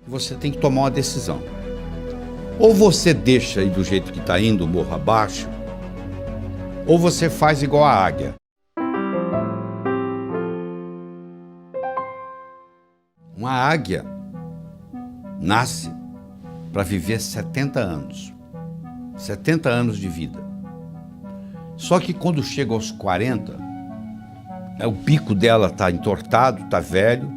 Você tem que tomar uma decisão. Ou você deixa ir do jeito que está indo, morro abaixo, ou você faz igual a águia. Uma águia nasce para viver 70 anos. 70 anos de vida. Só que quando chega aos 40, o bico dela está entortado, está velho,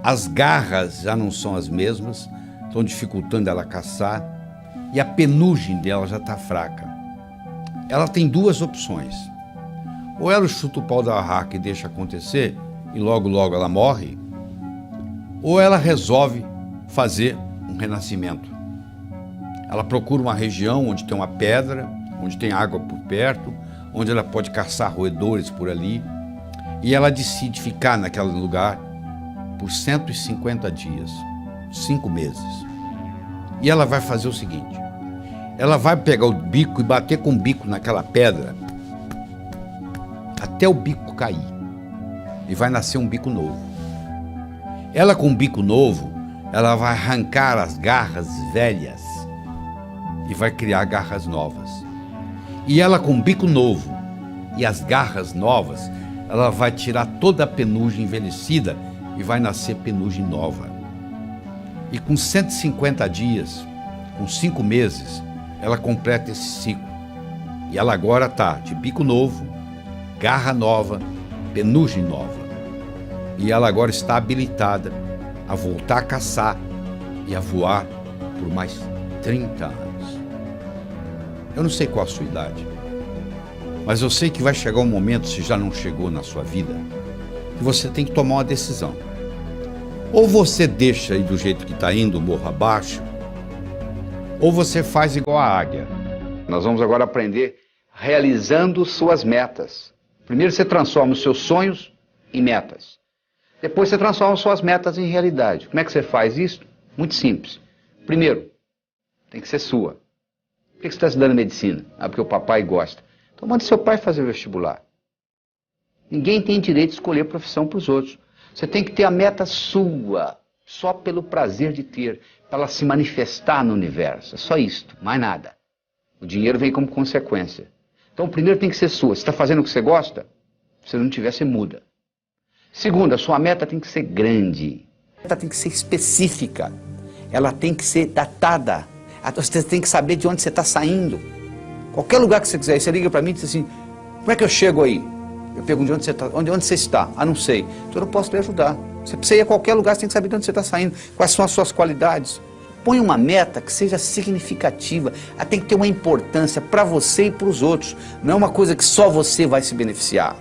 as garras já não são as mesmas, estão dificultando ela caçar, e a penugem dela já está fraca. Ela tem duas opções. Ou ela chuta o pau da barraca e deixa acontecer, e logo logo ela morre, ou ela resolve fazer um renascimento. Ela procura uma região onde tem uma pedra, onde tem água por perto, onde ela pode caçar roedores por ali, e ela decide ficar naquele lugar por 150 dias, 5 meses. E ela vai fazer o seguinte, ela vai pegar o bico e bater com o bico naquela pedra até o bico cair, e vai nascer um bico novo. Ela com o bico novo, ela vai arrancar as garras velhas e vai criar garras novas. E ela com o bico novo e as garras novas, ela vai tirar toda a penugem envelhecida e vai nascer penugem nova. E com 150 dias, com 5 meses, ela completa esse ciclo. E ela agora está de bico novo, garra nova, penugem nova. E ela agora está habilitada a voltar a caçar e a voar por mais 30 anos. Eu não sei qual a sua idade, mas eu sei que vai chegar um momento, se já não chegou na sua vida, que você tem que tomar uma decisão. Ou você deixa ir do jeito que está indo, morro abaixo, ou você faz igual a águia. Nós vamos agora aprender realizando suas metas. Primeiro você transforma os seus sonhos em metas. Depois você transforma suas metas em realidade. Como é que você faz isso? Muito simples. Primeiro, tem que ser sua. Por que você está estudando medicina? Ah, porque o papai gosta. Então manda seu pai fazer o vestibular. Ninguém tem direito de escolher profissão para os outros. Você tem que ter a meta sua, só pelo prazer de ter, para ela se manifestar no universo. É só isto, mais nada. O dinheiro vem como consequência. Então, primeiro tem que ser sua. Se está fazendo o que você gosta, se não tiver, você muda. Segundo, a sua meta tem que ser grande. A meta tem que ser específica. Ela tem que ser datada. Você tem que saber de onde você está saindo. Qualquer lugar que você quiser, você liga para mim e diz assim, como é que eu chego aí? Eu pergunto de onde você está. Onde você está? Ah, não sei. Então eu não posso lhe ajudar. Você precisa ir a qualquer lugar, você tem que saber de onde você está saindo. Quais são as suas qualidades. Põe uma meta que seja significativa. Ela tem que ter uma importância para você e para os outros. Não é uma coisa que só você vai se beneficiar.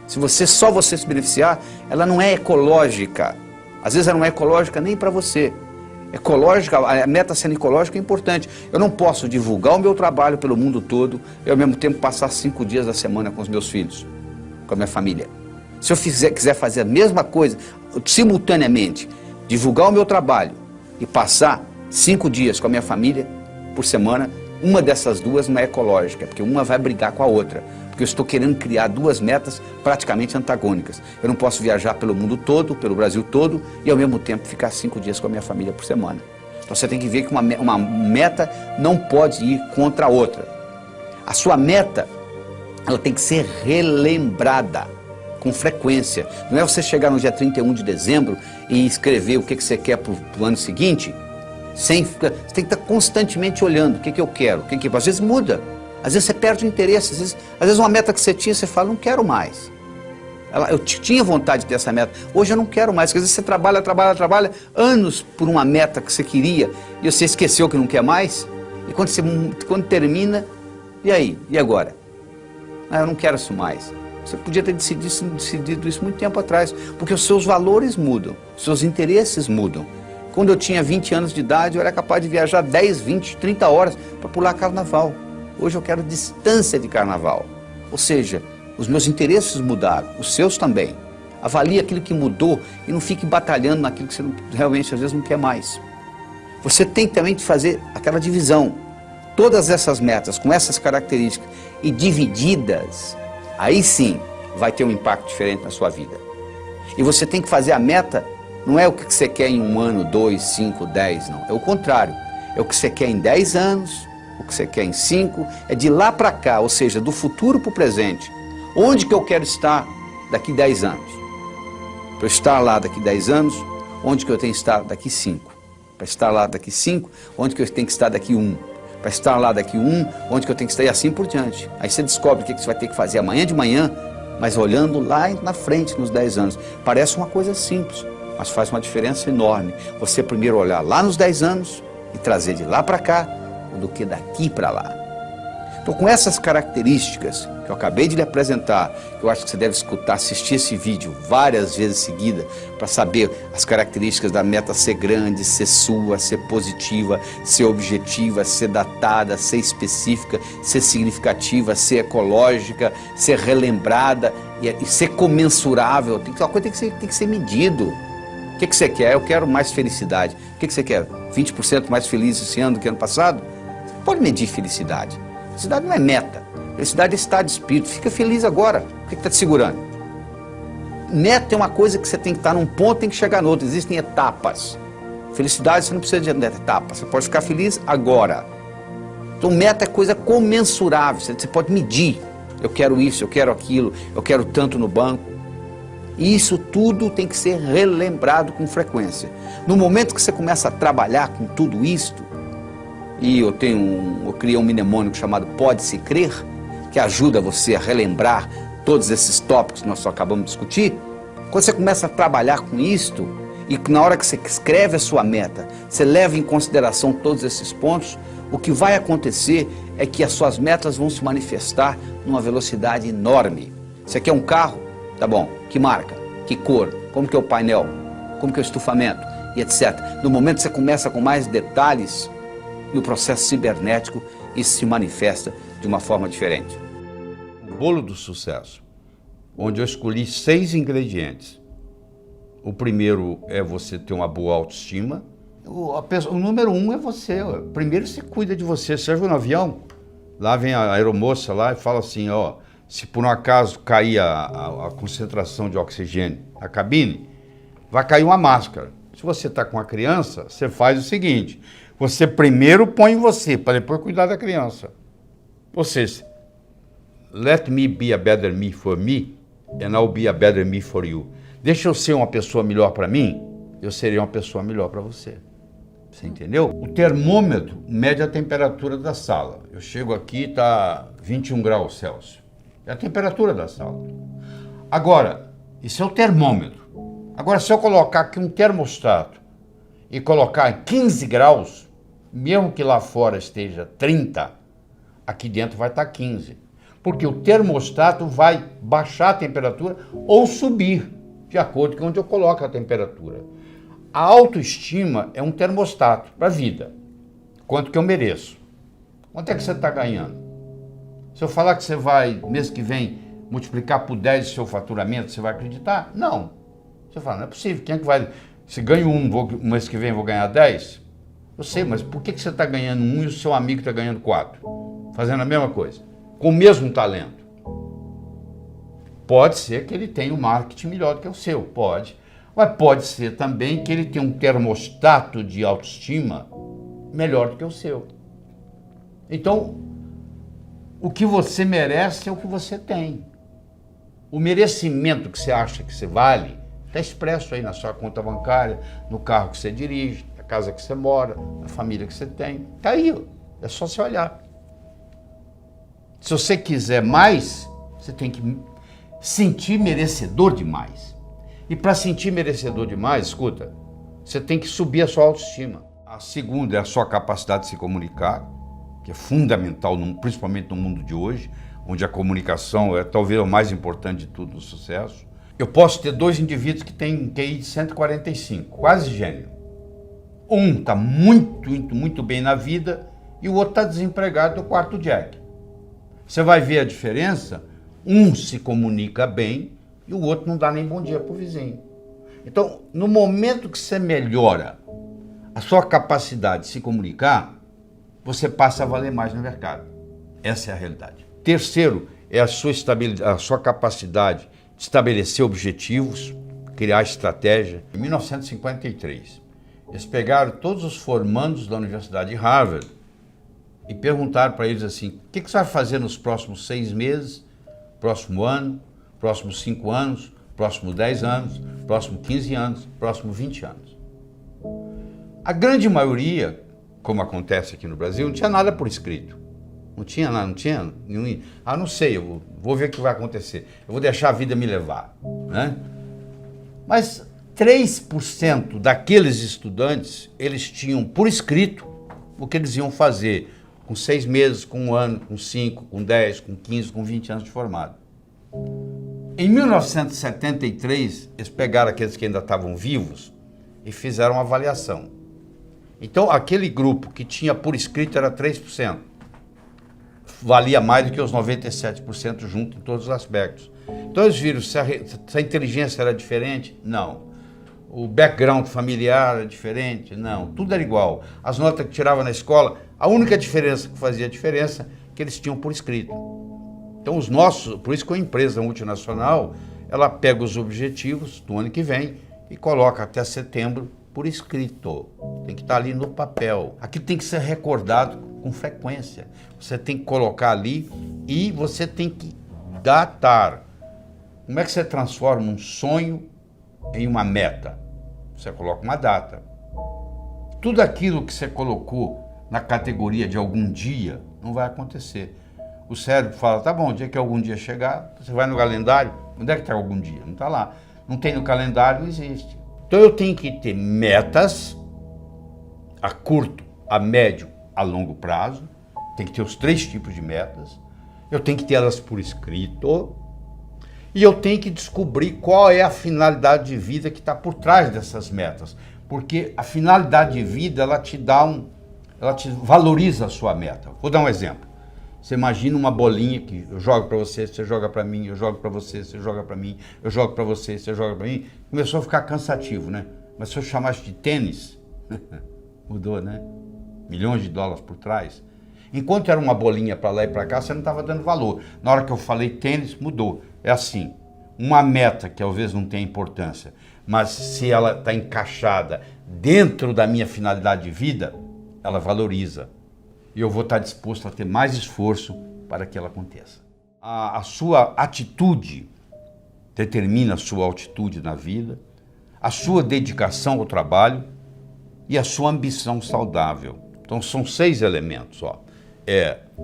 Se só você se beneficiar, ela não é ecológica. Às vezes ela não é ecológica nem para você. Ecológica, a meta sendo ecológica é importante. Eu não posso divulgar o meu trabalho pelo mundo todo e ao mesmo tempo passar 5 dias da semana com os meus filhos, com a minha família. Se eu quiser fazer a mesma coisa, simultaneamente, divulgar o meu trabalho e passar 5 dias com a minha família por semana, uma dessas duas não é ecológica, porque uma vai brigar com a outra. Porque eu estou querendo criar 2 metas praticamente antagônicas. Eu não posso viajar pelo mundo todo, pelo Brasil todo, e ao mesmo tempo ficar 5 dias com a minha família por semana. Então você tem que ver que uma meta não pode ir contra a outra. A sua meta, ela tem que ser relembrada com frequência. Não é você chegar no dia 31 de dezembro e escrever o que você quer para o ano seguinte. Você tem que estar constantemente olhando o que eu quero. Às vezes muda. Às vezes você perde o interesse, às vezes uma meta que você tinha, você fala, não quero mais. Eu tinha vontade de ter essa meta, hoje eu não quero mais, porque às vezes você trabalha anos por uma meta que você queria, e você esqueceu que não quer mais, e quando termina, e aí? E agora? Ah, eu não quero isso mais. Você podia ter decidido isso muito tempo atrás, porque os seus valores mudam, os seus interesses mudam. Quando eu tinha 20 anos de idade, eu era capaz de viajar 10, 20, 30 horas para pular carnaval. Hoje eu quero distância de carnaval. Ou seja, os meus interesses mudaram, os seus também. Avalie aquilo que mudou e não fique batalhando naquilo que você realmente às vezes não quer mais. Você tem também de fazer aquela divisão. Todas essas metas com essas características e divididas, aí sim vai ter um impacto diferente na sua vida. E você tem que fazer a meta Não é o que você quer em 1 ano, 2, 5, 10, não. É o contrário. É o que você quer em 10 anos, o que você quer em 5, é de lá para cá, ou seja, do futuro para o presente. Onde que eu quero estar daqui 10 anos? Para eu estar lá daqui 10 anos, onde que eu tenho que estar daqui 5? Para estar lá daqui 5, onde que eu tenho que estar daqui 1? Para estar lá daqui 1, onde que eu tenho que estar e assim por diante. Aí você descobre o que você vai ter que fazer amanhã de manhã, mas olhando lá na frente, nos 10 anos. Parece uma coisa simples, mas faz uma diferença enorme. Você primeiro olhar lá nos 10 anos e trazer de lá para cá, do que daqui para lá. Então, com essas características que eu acabei de lhe apresentar, que eu acho que você deve escutar, assistir esse vídeo várias vezes seguidas para saber as características da meta ser grande, ser sua, ser positiva, ser objetiva, ser datada, ser específica, ser significativa, ser ecológica, ser relembrada e ser comensurável. Uma coisa tem que ser medido. O que você quer? Eu quero mais felicidade. O que você quer? 20% mais feliz esse ano do que ano passado? Você pode medir felicidade. Felicidade não é meta. Felicidade é estado de espírito. Fica feliz agora. O que está te segurando? Meta é uma coisa que você tem que estar num ponto e tem que chegar no outro. Existem etapas. Felicidade você não precisa de etapa. Você pode ficar feliz agora. Então meta é coisa comensurável. Você pode medir. Eu quero isso, eu quero aquilo, eu quero tanto no banco. E isso tudo tem que ser relembrado com frequência. No momento que você começa a trabalhar com tudo isto, e eu criei um mnemônico chamado Pode-se Crer, que ajuda você a relembrar todos esses tópicos que nós só acabamos de discutir. Quando você começa a trabalhar com isto, e na hora que você escreve a sua meta, você leva em consideração todos esses pontos, o que vai acontecer é que as suas metas vão se manifestar numa velocidade enorme. Você quer um carro? Tá bom, que marca, que cor, como que é o painel, como que é o estufamento e etc. No momento que você começa com mais detalhes, no processo cibernético, isso se manifesta de uma forma diferente. O bolo do sucesso, onde eu escolhi 6 ingredientes. O primeiro é você ter uma boa autoestima. O número 1 é você. Primeiro você cuida de você. Você viu no avião? Lá vem a aeromoça lá e fala assim, ó, se por um acaso cair a concentração de oxigênio na cabine, vai cair uma máscara. Se você está com a criança, você faz o seguinte, você primeiro põe você, para depois cuidar da criança. Ou seja, let me be a better me for me, and I'll be a better me for you. Deixa eu ser uma pessoa melhor para mim, eu serei uma pessoa melhor para você. Você entendeu? O termômetro mede a temperatura da sala. Eu chego aqui, está 21 graus Celsius. É a temperatura da sala. Agora, isso é o termômetro. Agora, se eu colocar aqui um termostato e colocar 15 graus, mesmo que lá fora esteja 30, aqui dentro vai estar 15. Porque o termostato vai baixar a temperatura ou subir, de acordo com onde eu coloco a temperatura. A autoestima é um termostato para a vida. Quanto que eu mereço? Quanto é que você está ganhando? Se eu falar que você vai, mês que vem, multiplicar por 10 o seu faturamento, você vai acreditar? Não. Você fala, não é possível. Quem é que vai... Se ganho 1, mês que vem eu vou ganhar 10? Eu sei, mas por que você está ganhando 1 e o seu amigo está ganhando 4? Fazendo a mesma coisa. Com o mesmo talento. Pode ser que ele tenha um marketing melhor do que o seu, pode. Mas pode ser também que ele tenha um termostato de autoestima melhor do que o seu. Então, o que você merece é o que você tem. O merecimento que você acha que você vale está expresso aí na sua conta bancária, no carro que você dirige, na casa que você mora, na família que você tem. Está aí, é só você olhar. Se você quiser mais, você tem que sentir merecedor de mais. E para sentir merecedor de mais, escuta, você tem que subir a sua autoestima. A segunda é a sua capacidade de se comunicar, que é fundamental, principalmente no mundo de hoje, onde a comunicação é talvez o mais importante de tudo no sucesso. Eu posso ter 2 indivíduos que têm um QI de 145, quase gênio. Um está muito bem na vida e o outro está desempregado no quarto Jack. Você vai ver a diferença, um se comunica bem e o outro não dá nem bom dia para o vizinho. Então, no momento que você melhora a sua capacidade de se comunicar, você passa a valer mais no mercado. Essa é a realidade. Terceiro, é a sua capacidade de estabelecer objetivos criar estratégia. Em 1953, eles pegaram todos os formandos da Universidade de Harvard e perguntaram para eles assim, o que você vai fazer nos próximos 6 meses, próximo ano, próximos 5 anos, próximos 10 anos, próximos 15 anos, próximos 20 anos. A grande maioria, como acontece aqui no Brasil, não tinha nada por escrito. Não tinha nada, não tinha nenhum... não sei, eu vou ver o que vai acontecer. Eu vou deixar a vida me levar, né? Mas 3% daqueles estudantes, eles tinham por escrito o que eles iam fazer com 6 meses, com 1 ano, com 5, com 10, com 15, com 20 anos de formado. Em 1973, eles pegaram aqueles que ainda estavam vivos e fizeram uma avaliação. Então, aquele grupo que tinha por escrito era 3%. Valia mais do que os 97% junto em todos os aspectos. Então, eles viram se a inteligência era diferente? Não. O background familiar era diferente? Não. Tudo era igual. As notas que tiravam na escola, a única diferença que fazia diferença é que eles tinham por escrito. Então, os nossos, por isso que uma empresa multinacional, ela pega os objetivos do ano que vem e coloca até setembro por escrito. Tem que estar ali no papel. Aquilo tem que ser recordado com frequência. Você tem que colocar ali e você tem que datar. Como é que você transforma um sonho em uma meta? Você coloca uma data. Tudo aquilo que você colocou na categoria de algum dia não vai acontecer. O cérebro fala, tá bom, o dia que algum dia chegar, você vai no calendário, onde é que está algum dia? Não está lá. Não tem no calendário, não existe. Então eu tenho que ter metas a curto, a médio, a longo prazo. Tem que ter os 3 tipos de metas. Eu tenho que ter elas por escrito. E eu tenho que descobrir qual é a finalidade de vida que está por trás dessas metas. Porque a finalidade de vida, ela te valoriza a sua meta. Vou dar um exemplo. Você imagina uma bolinha que eu jogo para você, você joga para mim, eu jogo para você, você joga para mim, eu jogo para você, você joga para mim. Começou a ficar cansativo, né? Mas se eu chamasse de tênis, mudou, né? Milhões de dólares por trás. Enquanto era uma bolinha para lá e para cá, você não estava dando valor. Na hora que eu falei tênis, mudou. É assim, uma meta que talvez não tenha importância, mas se ela está encaixada dentro da minha finalidade de vida, ela valoriza. E eu vou estar disposto a ter mais esforço para que ela aconteça. A sua atitude determina a sua altitude na vida, a sua dedicação ao trabalho e a sua ambição saudável. Então são 6 elementos. Ó.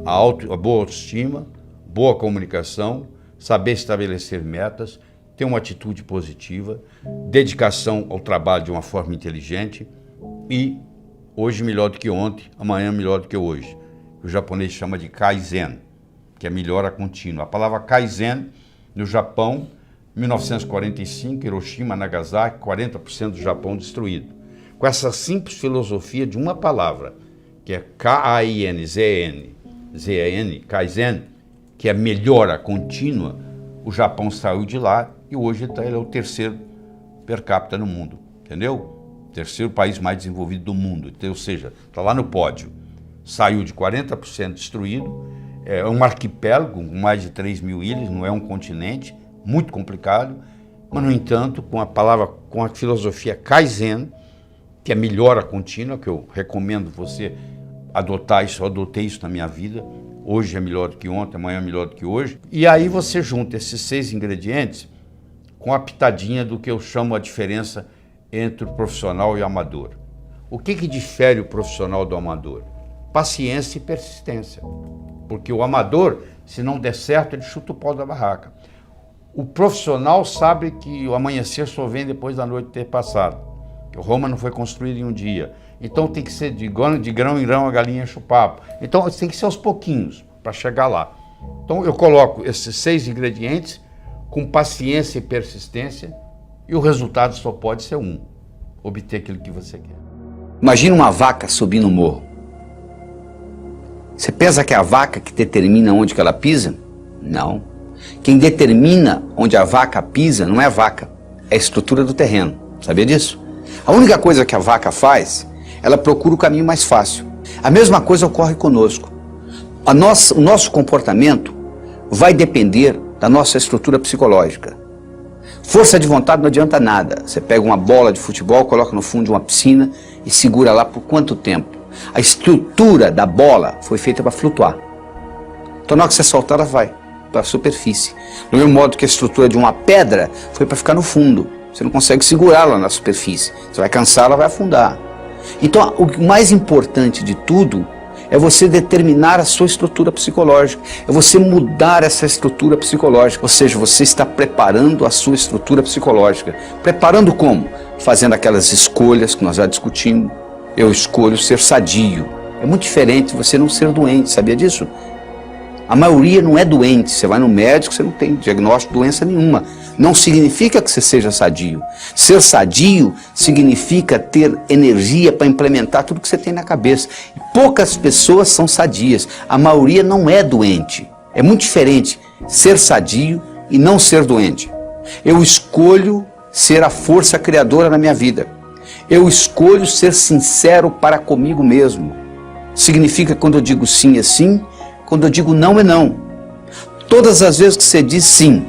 A boa autoestima, boa comunicação, saber estabelecer metas, ter uma atitude positiva, dedicação ao trabalho de uma forma inteligente e hoje melhor do que ontem, amanhã melhor do que hoje. O japonês chama de Kaizen, que é melhora contínua. A palavra Kaizen, no Japão, 1945, Hiroshima, Nagasaki, 40% do Japão destruído. Com essa simples filosofia de uma palavra, que é K-A-I-N-Z-N, Kaizen, que é melhora contínua, o Japão saiu de lá e hoje ele é o 3º per capita no mundo, entendeu? 3º país mais desenvolvido do mundo, então, ou seja, está lá no pódio. Saiu de 40% destruído, é um arquipélago com mais de 3 mil ilhas, não é um continente, muito complicado, mas, no entanto, com a filosofia Kaizen, que é melhora contínua, que eu recomendo você adotar isso, eu adotei isso na minha vida, hoje é melhor do que ontem, amanhã é melhor do que hoje, e aí você junta esses 6 ingredientes com a pitadinha do que eu chamo a diferença entre o profissional e o amador. O que difere o profissional do amador? Paciência e persistência. Porque o amador, se não der certo, ele chuta o pau da barraca. O profissional sabe que o amanhecer só vem depois da noite ter passado. Que Roma não foi construída em um dia. Então tem que ser de grão em grão a galinha enche o papo. Então tem que ser aos pouquinhos para chegar lá. Então eu coloco esses 6 ingredientes com paciência e persistência e o resultado só pode ser um: obter aquilo que você quer. Imagina uma vaca subindo um morro. Você pensa que é a vaca que determina onde que ela pisa? Não. Quem determina onde a vaca pisa não é a vaca, é a estrutura do terreno. Sabia disso? A única coisa que a vaca faz, ela procura o caminho mais fácil. A mesma coisa ocorre conosco. O nosso comportamento vai depender da nossa estrutura psicológica. Força de vontade não adianta nada. Você pega uma bola de futebol, coloca no fundo de uma piscina e segura lá por quanto tempo? A estrutura da bola foi feita para flutuar. Então na hora que você soltar, ela vai para a superfície. Do mesmo modo que a estrutura de uma pedra foi para ficar no fundo. Você não consegue segurá-la na superfície. Você vai cansar, ela vai afundar. Então o mais importante de tudo é você determinar a sua estrutura psicológica, é você mudar essa estrutura psicológica, ou seja, você está preparando a sua estrutura psicológica. Preparando como? Fazendo aquelas escolhas que nós já discutimos. Eu escolho ser sadio. É muito diferente de você não ser doente, sabia disso? A maioria não é doente, você vai no médico, você não tem diagnóstico de doença nenhuma. Não significa que você seja sadio. Ser sadio significa ter energia para implementar tudo que você tem na cabeça. E poucas pessoas são sadias, a maioria não é doente. É muito diferente ser sadio e não ser doente. Eu escolho ser a força criadora na minha vida. Eu escolho ser sincero para comigo mesmo. Significa quando eu digo sim é sim, quando eu digo não é não. Todas as vezes que você diz sim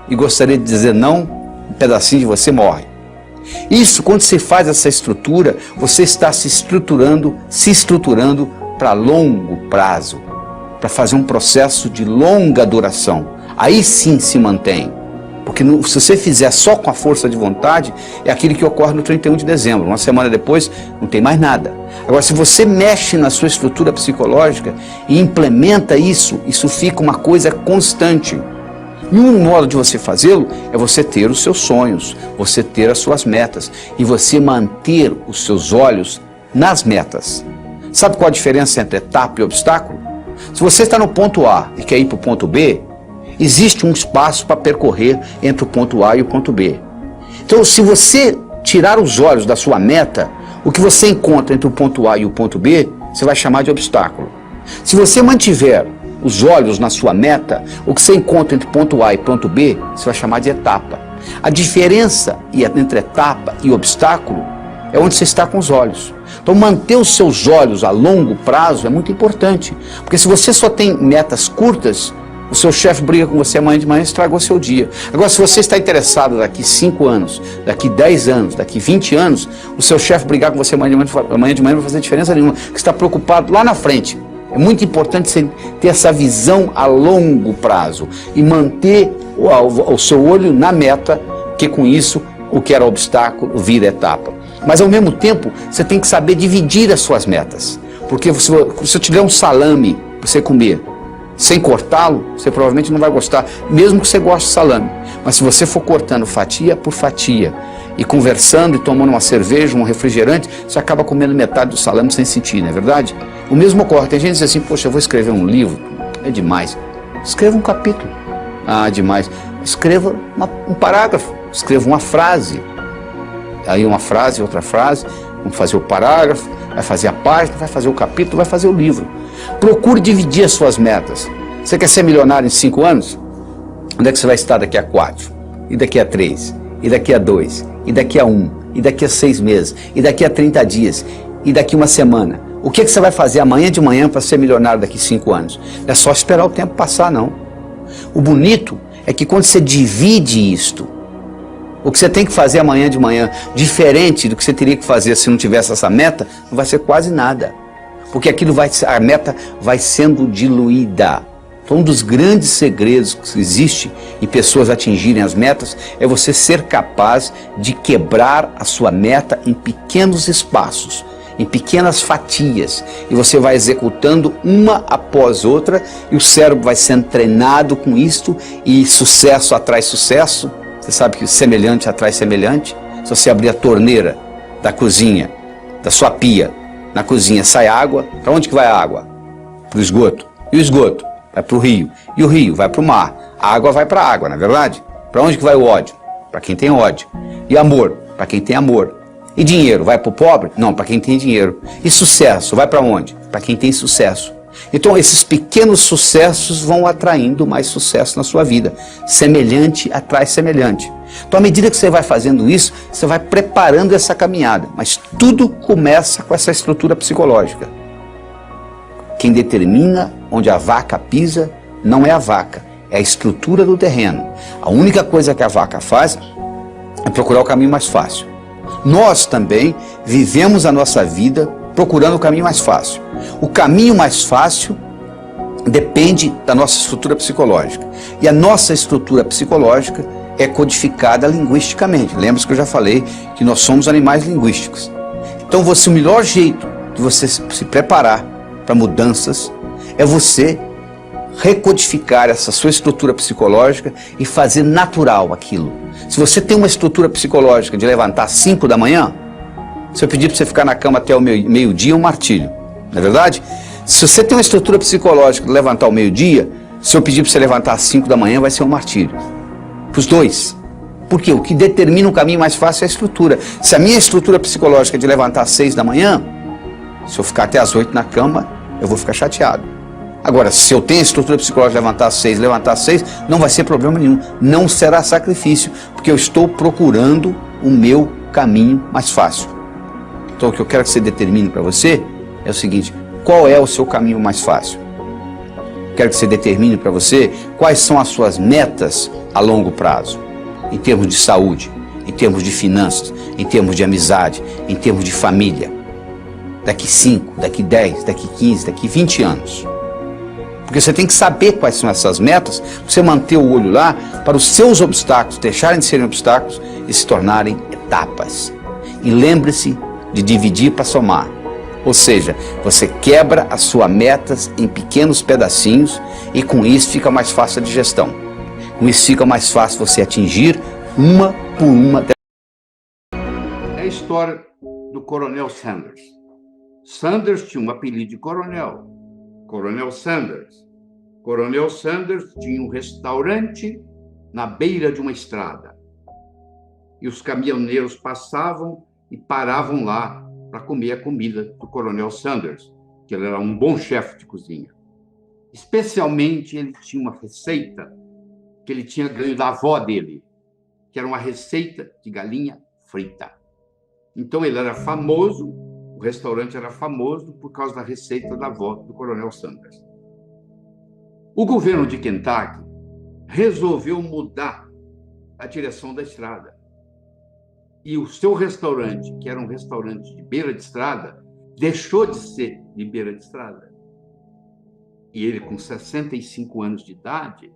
e gostaria de dizer não, um pedacinho de você morre. Isso, quando você faz essa estrutura, você está se estruturando para longo prazo, para fazer um processo de longa duração. Aí sim se mantém. Porque se você fizer só com a força de vontade, é aquilo que ocorre no 31 de dezembro. Uma semana depois, não tem mais nada. Agora, se você mexe na sua estrutura psicológica e implementa isso, isso fica uma coisa constante. E um modo de você fazê-lo é você ter os seus sonhos, você ter as suas metas e você manter os seus olhos nas metas. Sabe qual a diferença entre etapa e obstáculo? Se você está no ponto A e quer ir para o ponto B, existe um espaço para percorrer entre o ponto A e o ponto B. Então, se você tirar os olhos da sua meta, o que você encontra entre o ponto A e o ponto B, você vai chamar de obstáculo. Se você mantiver os olhos na sua meta, o que você encontra entre ponto A e ponto B, você vai chamar de etapa. A diferença entre etapa e obstáculo é onde você está com os olhos. Então manter os seus olhos a longo prazo é muito importante, porque se você só tem metas curtas, o seu chefe briga com você amanhã de manhã e estragou seu dia. Agora, se você está interessado daqui 5 anos, daqui 10 anos, daqui 20 anos, o seu chefe brigar com você amanhã de manhã não vai fazer diferença nenhuma, porque você está preocupado lá na frente. É muito importante você ter essa visão a longo prazo e manter o seu olho na meta, que com isso o que era obstáculo vira etapa. Mas ao mesmo tempo, você tem que saber dividir as suas metas. Porque se eu te der um salame para você comer, sem cortá-lo, você provavelmente não vai gostar, mesmo que você goste de salame. Mas se você for cortando fatia por fatia, e conversando e tomando uma cerveja, um refrigerante, você acaba comendo metade do salame sem sentir, não é verdade? O mesmo ocorre. Tem gente que diz assim, poxa, eu vou escrever um livro, é demais. Escreva um capítulo. Ah, demais. Escreva um parágrafo, escreva uma frase. Aí uma frase, outra frase, vamos fazer o parágrafo, vai fazer a página, vai fazer o capítulo, vai fazer o livro. Procure dividir as suas metas. Você quer ser milionário em 5 anos? Onde é que você vai estar daqui a 4? E daqui a 3? E daqui a 2? E daqui a 1? E daqui a 6 meses? E daqui a 30 dias? E daqui a uma semana? O que você vai fazer amanhã de manhã para ser milionário daqui a 5 anos? Não é só esperar o tempo passar, não. O bonito é que quando você divide isto, o que você tem que fazer amanhã de manhã, diferente do que você teria que fazer se não tivesse essa meta, não vai ser quase nada. Porque a meta vai sendo diluída. Então, um dos grandes segredos que existe em pessoas atingirem as metas é você ser capaz de quebrar a sua meta em pequenos espaços, em pequenas fatias. E você vai executando uma após outra e o cérebro vai sendo treinado com isto e sucesso atrai sucesso. Você sabe que semelhante atrai semelhante. Se você abrir a torneira da cozinha, da sua pia, na cozinha sai água, para onde que vai a água? Para o esgoto. E o esgoto? Vai para o rio. E o rio vai para o mar. A água vai para a água, não é verdade? Para onde que vai o ódio? Para quem tem ódio. E amor? Para quem tem amor. E dinheiro? Vai para o pobre? Não, para quem tem dinheiro. E sucesso? Vai para onde? Para quem tem sucesso. Então esses pequenos sucessos vão atraindo mais sucesso na sua vida. Semelhante atrai semelhante. Então à medida que você vai fazendo isso, você vai preparando essa caminhada. Mas tudo começa com essa estrutura psicológica. Quem determina onde a vaca pisa não é a vaca, é a estrutura do terreno. A única coisa que a vaca faz é procurar o caminho mais fácil. Nós também vivemos a nossa vida procurando o caminho mais fácil. O caminho mais fácil depende da nossa estrutura psicológica. E a nossa estrutura psicológica é codificada linguisticamente. Lembra que eu já falei que nós somos animais linguísticos. Então o melhor jeito de você se preparar para mudanças é você recodificar essa sua estrutura psicológica e fazer natural aquilo. Se você tem uma estrutura psicológica de levantar às 5 da manhã, se eu pedir para você ficar na cama até o meio-dia, é um martírio. Não é verdade? Se você tem uma estrutura psicológica de levantar ao meio-dia, se eu pedir para você levantar às 5 da manhã, vai ser um martírio. Para os dois. Porque o que determina o caminho mais fácil é a estrutura. Se a minha estrutura psicológica é de levantar às 6 da manhã, se eu ficar até às 8 na cama, eu vou ficar chateado. Agora, se eu tenho a estrutura psicológica de levantar às 6, não vai ser problema nenhum. Não será sacrifício, porque eu estou procurando o meu caminho mais fácil. Então, o que eu quero que você determine para você é o seguinte: qual é o seu caminho mais fácil? Quero que você determine para você quais são as suas metas a longo prazo, em termos de saúde, em termos de finanças, em termos de amizade, em termos de família. Daqui 5, daqui 10, daqui 15, daqui 20 anos. Porque você tem que saber quais são essas metas, para você manter o olho lá, para os seus obstáculos deixarem de serem obstáculos e se tornarem etapas. E lembre-se de dividir para somar. Ou seja, você quebra as suas metas em pequenos pedacinhos e com isso fica mais fácil a digestão. Com isso fica mais fácil você atingir uma por uma. É a história do Coronel Sanders. Sanders tinha um apelido de coronel. Coronel Sanders. Coronel Sanders tinha um restaurante na beira de uma estrada. E os caminhoneiros passavam e paravam lá para comer a comida do Coronel Sanders, que ele era um bom chefe de cozinha. Especialmente, ele tinha uma receita que ele tinha ganho da avó dele, que era uma receita de galinha frita. Então, ele era famoso, o restaurante era famoso por causa da receita da avó do Coronel Sanders. O governo de Kentucky resolveu mudar a direção da estrada. E o seu restaurante, que era um restaurante de beira de estrada, deixou de ser de beira de estrada. E ele, com 65 anos de idade,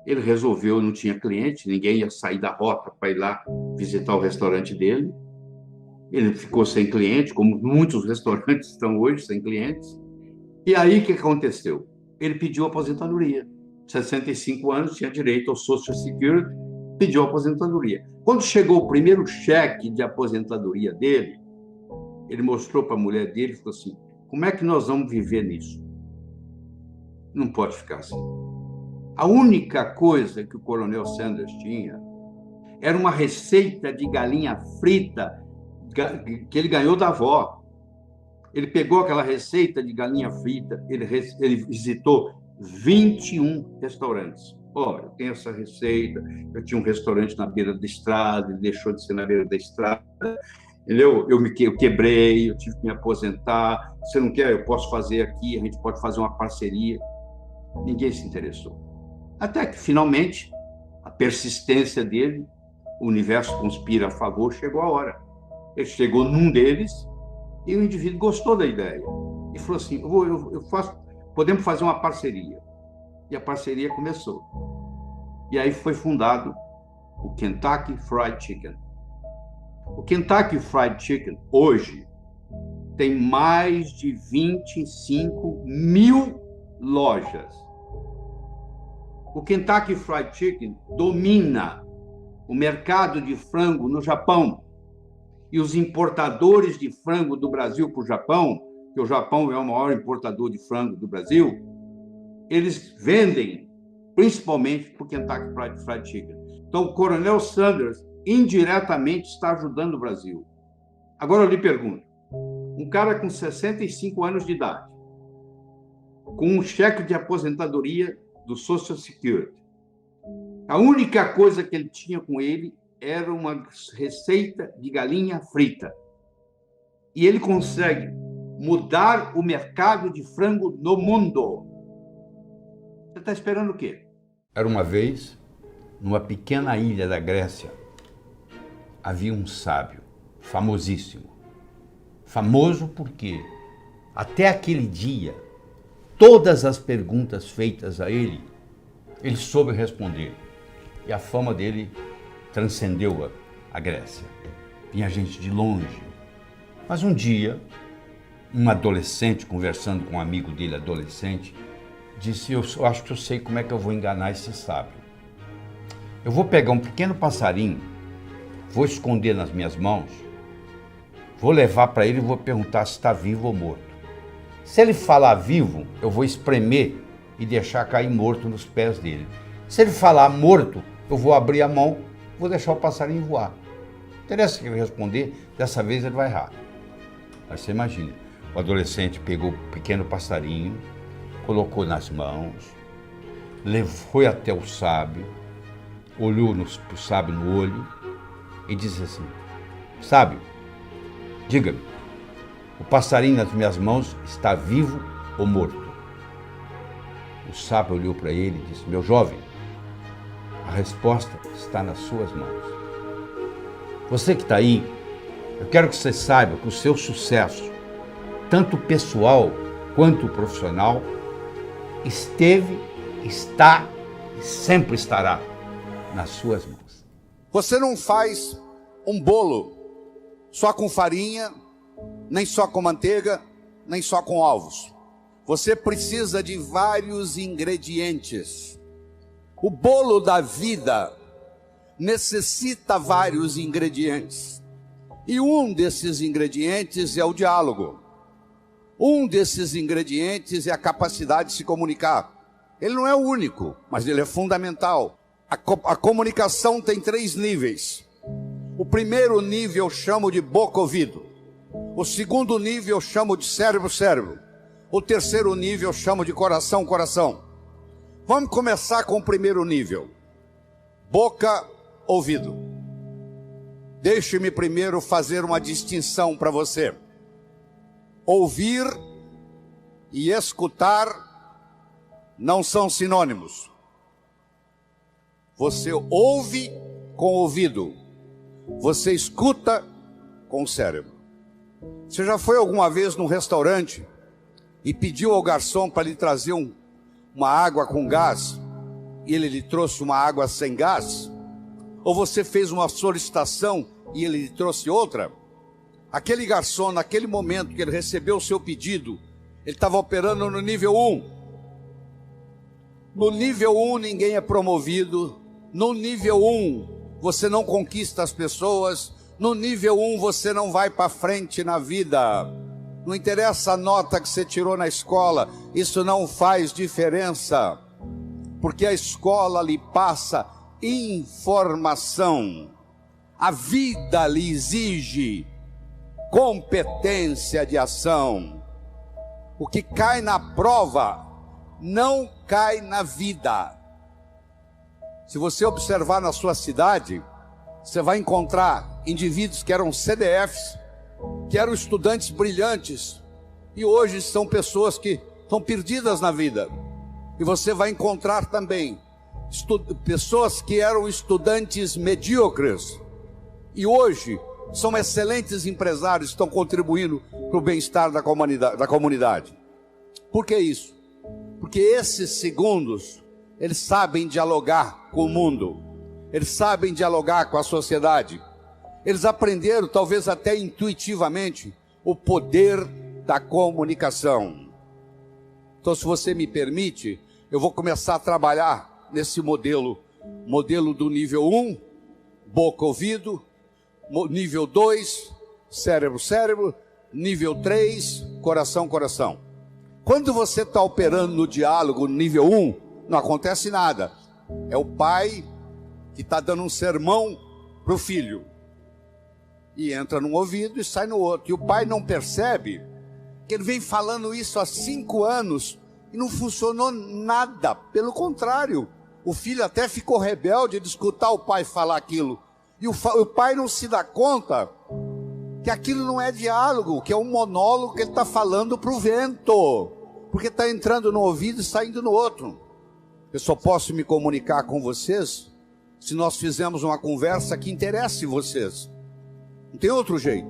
ele resolveu, não tinha cliente, ninguém ia sair da rota para ir lá visitar o restaurante dele. Ele ficou sem cliente, como muitos restaurantes estão hoje sem clientes. E aí, o que aconteceu? Ele pediu aposentadoria. 65 anos, tinha direito ao Social Security, pediu aposentadoria. Quando chegou o primeiro cheque de aposentadoria dele, ele mostrou para a mulher dele e falou assim: como é que nós vamos viver nisso? Não pode ficar assim. A única coisa que o Coronel Sanders tinha era uma receita de galinha frita que ele ganhou da avó. Ele pegou aquela receita de galinha frita, ele visitou 21 restaurantes. Olha, eu tenho essa receita, eu tinha um restaurante na beira da estrada, ele deixou de ser na beira da estrada, entendeu? Eu quebrei, eu tive que me aposentar. Você não quer? Eu posso fazer aqui, a gente pode fazer uma parceria. Ninguém se interessou. Até que, finalmente, a persistência dele, o universo conspira a favor, chegou a hora. Ele chegou num deles e o indivíduo gostou da ideia. E falou assim: podemos fazer uma parceria. E a parceria começou. E aí foi fundado o Kentucky Fried Chicken. O Kentucky Fried Chicken, hoje, tem mais de 25 mil lojas. O Kentucky Fried Chicken domina o mercado de frango no Japão. E os importadores de frango do Brasil para o Japão, que o Japão é o maior importador de frango do Brasil, eles vendem principalmente para o Kentucky Fried Chicken. Então, o Coronel Sanders indiretamente está ajudando o Brasil. Agora eu lhe pergunto, um cara com 65 anos de idade, com um cheque de aposentadoria do Social Security, a única coisa que ele tinha com ele era uma receita de galinha frita. E ele consegue mudar o mercado de frango no mundo. Você está esperando o quê? Era uma vez, numa pequena ilha da Grécia, havia um sábio, famosíssimo. Famoso porque, até aquele dia, todas as perguntas feitas a ele soube responder. E a fama dele transcendeu a Grécia. Vinha gente de longe. Mas um dia, um adolescente, conversando com um amigo dele, adolescente, disse: eu acho que eu sei como é que eu vou enganar esse sábio. Eu vou pegar um pequeno passarinho, vou esconder nas minhas mãos, vou levar para ele e vou perguntar se está vivo ou morto. Se ele falar vivo, eu vou espremer e deixar cair morto nos pés dele. Se ele falar morto, eu vou abrir a mão, vou deixar o passarinho voar. Não interessa o que ele responder, dessa vez ele vai errar. Aí você imagina, o adolescente pegou o pequeno passarinho, colocou nas mãos, foi até o sábio, olhou para o sábio no olho e disse assim: sábio, diga-me, o passarinho nas minhas mãos está vivo ou morto? O sábio olhou para ele e disse: meu jovem, a resposta está nas suas mãos. Você que está aí, eu quero que você saiba que o seu sucesso, tanto pessoal quanto profissional, esteve, está e sempre estará nas suas mãos. Você não faz um bolo só com farinha, nem só com manteiga, nem só com ovos. Você precisa de vários ingredientes. O bolo da vida necessita vários ingredientes. E um desses ingredientes é o diálogo. Um desses ingredientes é a capacidade de se comunicar. Ele não é o único, mas ele é fundamental. A comunicação tem 3 níveis. O primeiro nível eu chamo de boca-ouvido. O segundo nível eu chamo de cérebro-cérebro. O terceiro nível eu chamo de coração-coração. Vamos começar com o primeiro nível. Boca-ouvido. Deixe-me primeiro fazer uma distinção para você. Ouvir e escutar não são sinônimos. Você ouve com o ouvido, você escuta com o cérebro. Você já foi alguma vez num restaurante e pediu ao garçom para lhe trazer uma água com gás e ele lhe trouxe uma água sem gás? Ou você fez uma solicitação e ele lhe trouxe outra? Aquele garçom, naquele momento que ele recebeu o seu pedido, ele estava operando no nível 1. No nível 1 ninguém é promovido. No nível 1 você não conquista as pessoas. No nível 1 você não vai para frente na vida. Não interessa a nota que você tirou na escola, isso não faz diferença. Porque a escola lhe passa informação. A vida lhe exige competência de ação. O que cai na prova não cai na vida. Se você observar na sua cidade, você vai encontrar indivíduos que eram CDFs, que eram estudantes brilhantes, e hoje são pessoas que estão perdidas na vida. E você vai encontrar também pessoas que eram estudantes medíocres, e hoje são excelentes empresários, estão contribuindo para o bem-estar da comunidade. Por que isso? Porque esses segundos, eles sabem dialogar com o mundo, eles sabem dialogar com a sociedade, eles aprenderam, talvez até intuitivamente, o poder da comunicação. Então, se você me permite, eu vou começar a trabalhar nesse modelo do nível 1, boca-ouvido, nível 2, cérebro-cérebro, nível 3, coração-coração. Quando você está operando no diálogo no nível 1, não acontece nada. É o pai que está dando um sermão para o filho. E entra num ouvido e sai no outro. E o pai não percebe que ele vem falando isso há 5 anos e não funcionou nada. Pelo contrário, o filho até ficou rebelde de escutar o pai falar aquilo. E o pai não se dá conta que aquilo não é diálogo, que é um monólogo que ele está falando para o vento, porque está entrando no ouvido e saindo no outro. Eu só posso me comunicar com vocês se nós fizermos uma conversa que interesse vocês. Não tem outro jeito.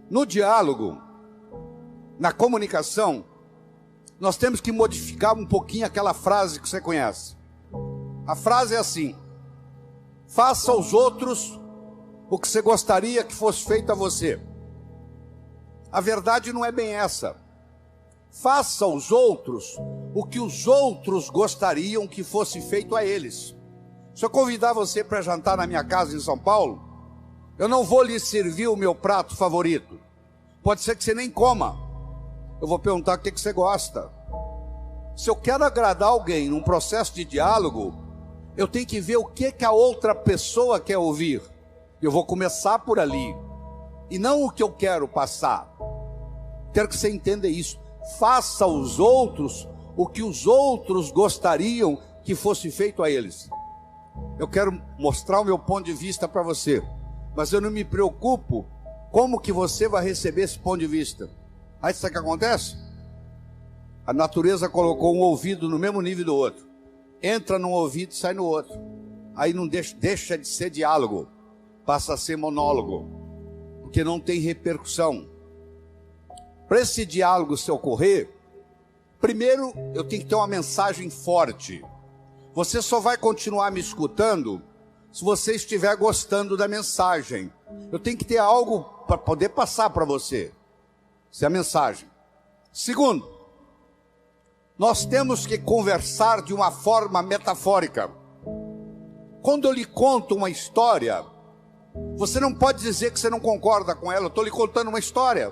No diálogo, na comunicação, nós temos que modificar um pouquinho aquela frase que você conhece. A frase é assim: faça aos outros o que você gostaria que fosse feito a você. A verdade não é bem essa. Faça aos outros o que os outros gostariam que fosse feito a eles. Se eu convidar você para jantar na minha casa em São Paulo, eu não vou lhe servir o meu prato favorito. Pode ser que você nem coma. Eu vou perguntar o que você gosta. Se eu quero agradar alguém num processo de diálogo, eu tenho que ver o que a outra pessoa quer ouvir. Eu vou começar por ali, e não o que eu quero passar. Quero que você entenda isso. Faça aos outros o que os outros gostariam que fosse feito a eles. Eu quero mostrar o meu ponto de vista para você, mas eu não me preocupo como que você vai receber esse ponto de vista. Aí sabe o que acontece? A natureza colocou um ouvido no mesmo nível do outro. Entra num ouvido e sai no outro. Aí não deixa de ser diálogo, passa a ser monólogo, porque não tem repercussão. Para esse diálogo se ocorrer, primeiro eu tenho que ter uma mensagem forte. Você só vai continuar me escutando se você estiver gostando da mensagem. Eu tenho que ter algo para poder passar para você. Essa é a mensagem. Segundo, nós temos que conversar de uma forma metafórica. Quando eu lhe conto uma história, você não pode dizer que você não concorda com ela. Eu estou lhe contando uma história.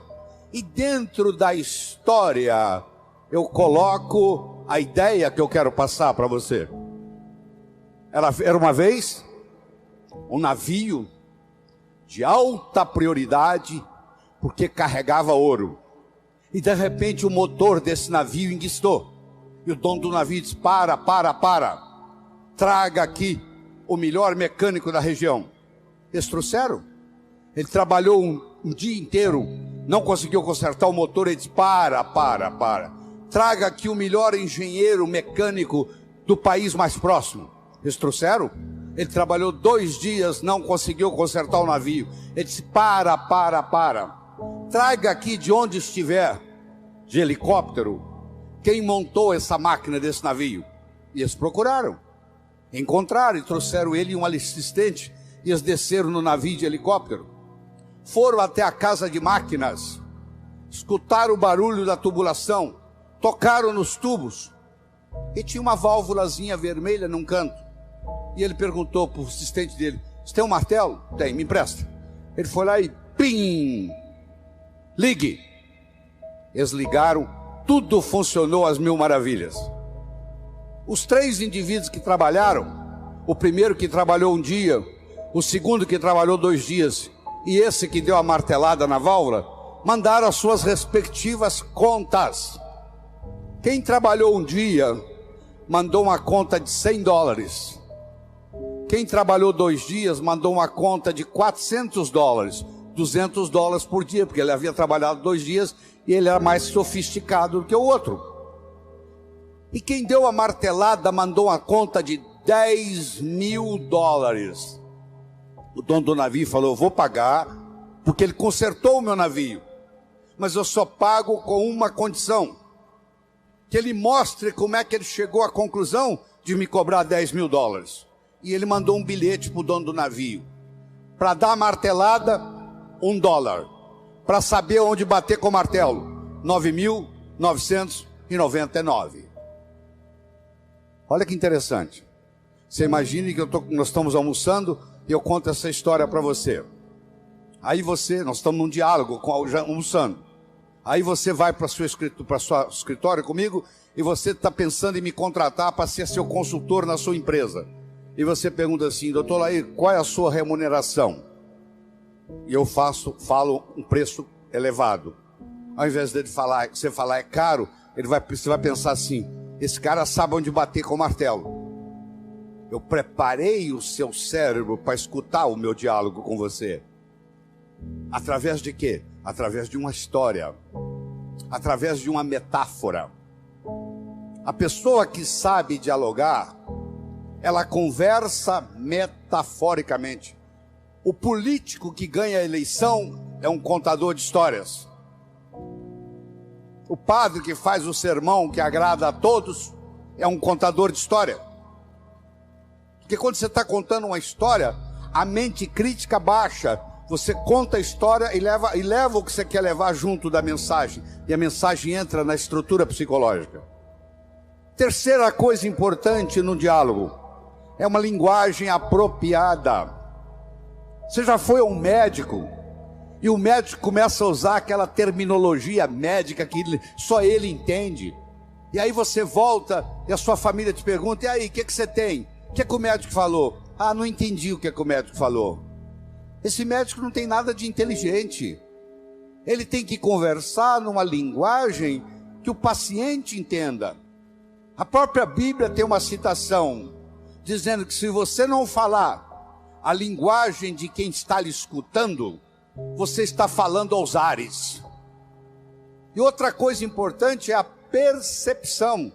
E dentro da história, eu coloco a ideia que eu quero passar para você. Era uma vez um navio de alta prioridade, porque carregava ouro. E de repente o motor desse navio enguiçou. E o dono do navio disse: para. Traga aqui o melhor mecânico da região. Eles trouxeram. Ele trabalhou um dia inteiro, não conseguiu consertar o motor. Ele disse: para. Traga aqui o melhor engenheiro mecânico do país mais próximo. Eles trouxeram. Ele trabalhou 2 dias, não conseguiu consertar o navio. Ele disse: para. Traga aqui de onde estiver, de helicóptero, quem montou essa máquina desse navio. E eles procuraram, encontraram e trouxeram ele e um assistente. E eles desceram no navio de helicóptero, foram até a casa de máquinas, escutaram o barulho da tubulação, tocaram nos tubos, e tinha uma válvulazinha vermelha num canto. E ele perguntou para o assistente dele: você tem um martelo? Tem, me empresta. Ele foi lá e pim, ligue. Eles ligaram, tudo funcionou às mil maravilhas. Os 3 indivíduos que trabalharam, o primeiro que trabalhou um dia, o segundo que trabalhou 2 dias, e esse que deu a martelada na válvula, mandaram as suas respectivas contas. Quem trabalhou um dia mandou uma conta de $100. Quem trabalhou 2 dias mandou uma conta de $400, $200 por dia, porque ele havia trabalhado 2 dias e ele era mais sofisticado do que o outro. E quem deu a martelada mandou uma conta de $10.000. O dono do navio falou: eu vou pagar, porque ele consertou o meu navio, mas eu só pago com uma condição: que ele mostre como é que ele chegou à conclusão de me cobrar $10.000. E ele mandou um bilhete para o dono do navio: para dar a martelada, $1. Para saber onde bater com o martelo, 9.999. Olha que interessante. Você imagine que nós estamos almoçando e eu conto essa história para você. Aí nós estamos num diálogo, almoçando. Aí você vai para o seu escritório comigo e você está pensando em me contratar para ser seu consultor na sua empresa. E você pergunta assim: doutor Laí, qual é a sua remuneração? E eu falo um preço elevado. Ao invés de você falar é caro, você vai pensar assim: esse cara sabe onde bater com o martelo. Eu preparei o seu cérebro para escutar o meu diálogo com você. Através de quê? Através de uma história, através de uma metáfora. A pessoa que sabe dialogar, ela conversa metaforicamente. O político que ganha a eleição é um contador de histórias. O padre que faz o sermão que agrada a todos é um contador de história. Porque quando você está contando uma história, a mente crítica baixa. Você conta a história e leva o que você quer levar junto da mensagem. E a mensagem entra na estrutura psicológica. Terceira coisa importante no diálogo é uma linguagem apropriada. Você já foi a um médico e o médico começa a usar aquela terminologia médica que só ele entende. E aí você volta e a sua família te pergunta: e aí, o que você tem? O que o médico falou? Ah, não entendi o que o médico falou. Esse médico não tem nada de inteligente. Ele tem que conversar numa linguagem que o paciente entenda. A própria Bíblia tem uma citação dizendo que se você não falar a linguagem de quem está lhe escutando, você está falando aos ares. E outra coisa importante é a percepção.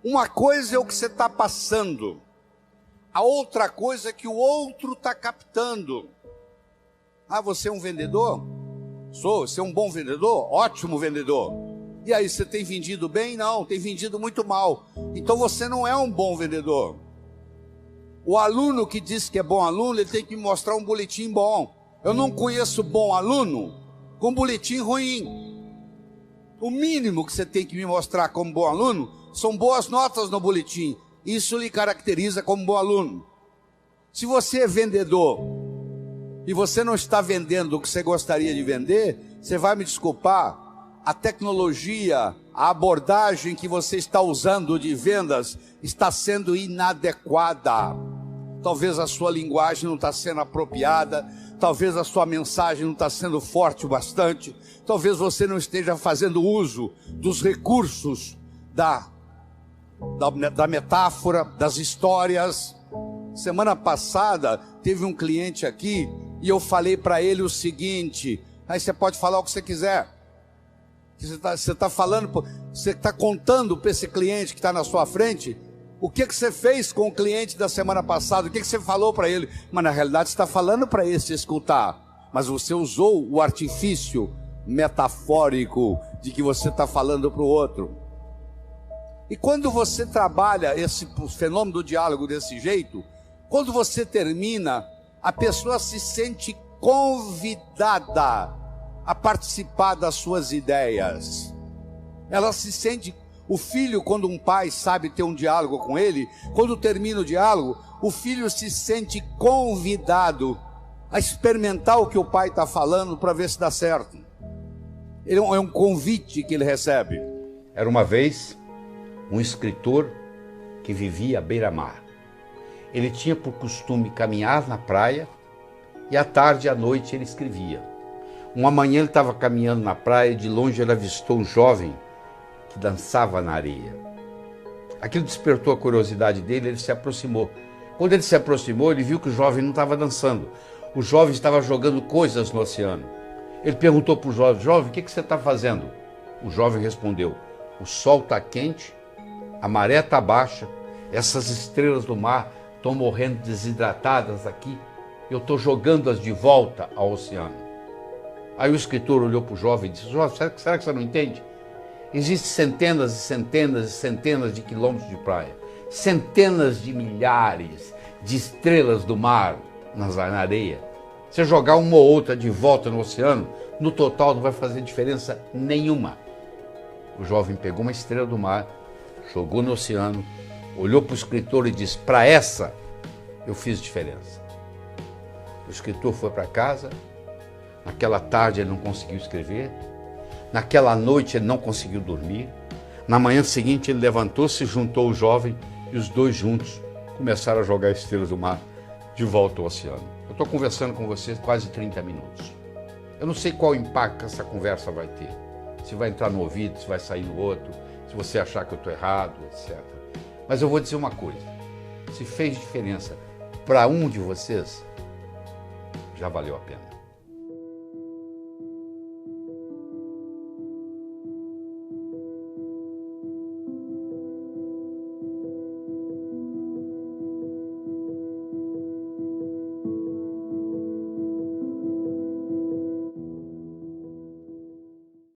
Uma coisa é o que você está passando, a outra coisa é que o outro está captando. Ah, você é um vendedor? Sou. Você é um bom vendedor? Ótimo vendedor. E aí, você tem vendido bem? Não, tem vendido muito mal. Então você não é um bom vendedor. O aluno que diz que é bom aluno, ele tem que me mostrar um boletim bom. Eu não conheço bom aluno com boletim ruim. O mínimo que você tem que me mostrar como bom aluno são boas notas no boletim. Isso lhe caracteriza como bom aluno. Se você é vendedor e você não está vendendo o que você gostaria de vender, você vai me desculpar, a tecnologia, a abordagem que você está usando de vendas está sendo inadequada. Talvez a sua linguagem não está sendo apropriada, talvez a sua mensagem não está sendo forte o bastante, talvez você não esteja fazendo uso dos recursos da metáfora, das histórias. Semana passada teve um cliente aqui e eu falei para ele o seguinte: aí você pode falar o que você quiser. Você está falando, você está contando para esse cliente que está na sua frente o que você fez com o cliente da semana passada, o que você falou para ele. Mas na realidade você está falando para esse escutar, mas você usou o artifício metafórico de que você está falando para o outro. E quando você trabalha esse fenômeno do diálogo desse jeito, quando você termina, a pessoa se sente convidada a participar das suas ideias. Ela se sente... O filho, quando um pai sabe ter um diálogo com ele, quando termina o diálogo, o filho se sente convidado a experimentar o que o pai está falando para ver se dá certo. É um convite que ele recebe. Era uma vez um escritor que vivia à beira-mar. Ele tinha por costume caminhar na praia e à tarde e à noite ele escrevia. Uma manhã ele estava caminhando na praia e de longe ele avistou um jovem que dançava na areia. Aquilo despertou a curiosidade dele, ele se aproximou. Quando ele se aproximou, ele viu que o jovem não estava dançando. O jovem estava jogando coisas no oceano. Ele perguntou para o jovem: jovem, o que você está fazendo? O jovem respondeu: o sol está quente, a maré está baixa, essas estrelas do mar estão morrendo desidratadas aqui, eu estou jogando-as de volta ao oceano. Aí o escritor olhou para o jovem e disse: jovem, será que você não entende? Existem centenas e centenas e centenas de quilômetros de praia, centenas de milhares de estrelas do mar na areia. Você jogar uma ou outra de volta no oceano, no total não vai fazer diferença nenhuma. O jovem pegou uma estrela do mar, jogou no oceano, olhou para o escritor e disse: para essa eu fiz diferença. O escritor foi para casa. Naquela tarde ele não conseguiu escrever. Naquela noite ele não conseguiu dormir. Na manhã seguinte ele levantou-se, juntou o jovem e os dois juntos começaram a jogar estrelas do mar de volta ao oceano. Eu estou conversando com vocês quase 30 minutos. Eu não sei qual impacto essa conversa vai ter. Se vai entrar no ouvido, se vai sair no outro, se você achar que eu estou errado, etc. Mas eu vou dizer uma coisa: se fez diferença para um de vocês, já valeu a pena.